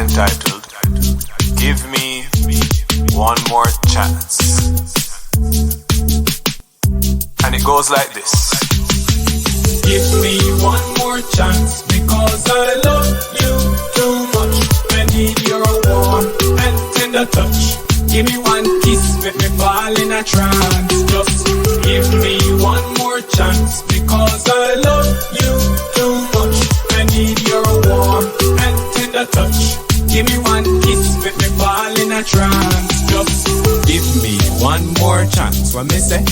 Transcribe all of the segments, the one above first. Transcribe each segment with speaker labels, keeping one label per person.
Speaker 1: entitled Give Me One More Chance. And it goes like this.
Speaker 2: Give me one more chance, because I love you too much. I need your warm and tender touch. Give me one kiss, make me fall in a trance. Just give me one more chance, because I love you too much. I need your warm and tender touch. Give me one kiss, make me fall in a trance. Just give me one more chance. What me say?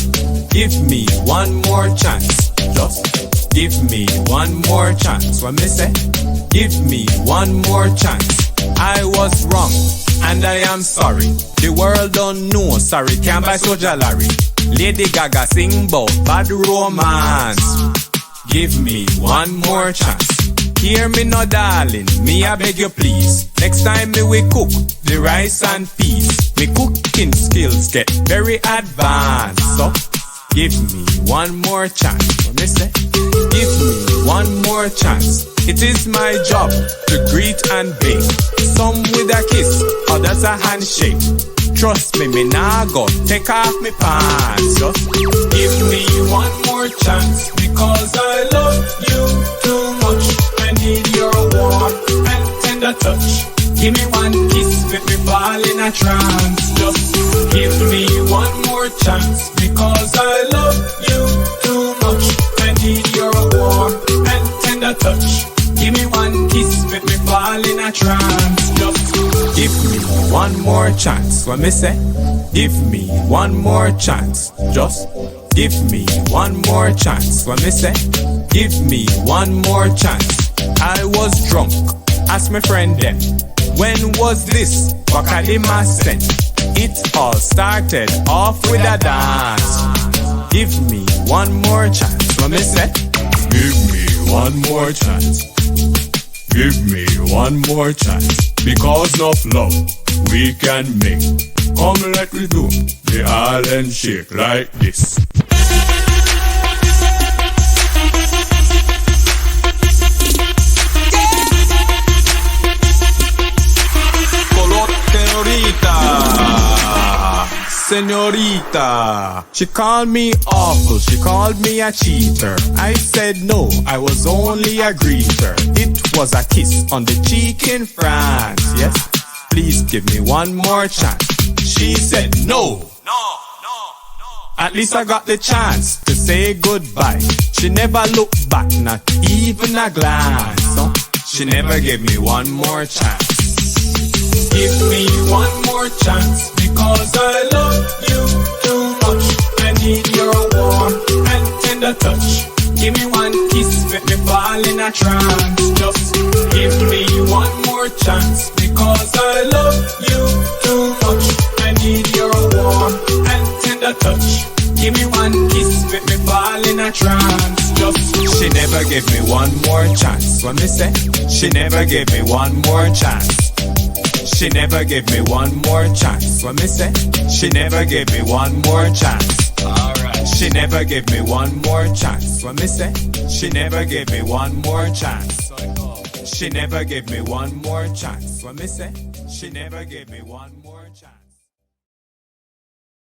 Speaker 2: Give me one more chance. Just give me one more chance. What me say? Give me one more chance. I was wrong, and I am sorry. The world don't know, sorry, can't buy Soja Larry. Lady Gaga sing bout bad romance. Give me one more chance. Hear me no darling, me I beg you please. Next time me we cook the rice and peas. Me cooking skills get very advanced. So give me one more chance. What me say? Give me one more chance. It is my job to greet and bake. Some with a kiss, others a handshake. Trust me, me nah go take off me pants. Just give me one more chance, because I love you too much. I need your warm and tender touch. Give me one kiss, make me fall in a trance. Just give me one more chance, because I love you too much. I need your warm and tender touch. Give me one kiss, make me fall in a trance. Just give me one more chance. What me say? Give me one more chance. Just give me one more chance. What me say? Give me one more chance. I was drunk, ask my friend then. When was this? Wakadima sent. It all started off with a dance. Give me one more chance. What me say? Give me one more chance. Give me one more chance, because enough love we can make. Come let me do the island shake like this. Senorita, she called me awful, she called me a cheater. I said no, I was only a greeter. It was a kiss on the cheek in France. Yes, please give me one more chance. She said no. At least I got the chance to say goodbye. She never looked back, not even a glance. So she never gave me one more chance. Give me one more chance, because I love you too much. I need your warm and tender touch. Give me one kiss, make me fall in a trance. Just give me one more chance, because I love you too much. I need your warm and tender touch. Give me one kiss, make me fall in a trance. Just she never gave me one more chance. What me say? She never gave me one more chance. She never gave me one more chance. What me say? She never gave me one more chance. Alright. She never gave me one more chance. What me say? She never gave me one more chance. She never gave me one more chance. What me say? She never gave me one more chance.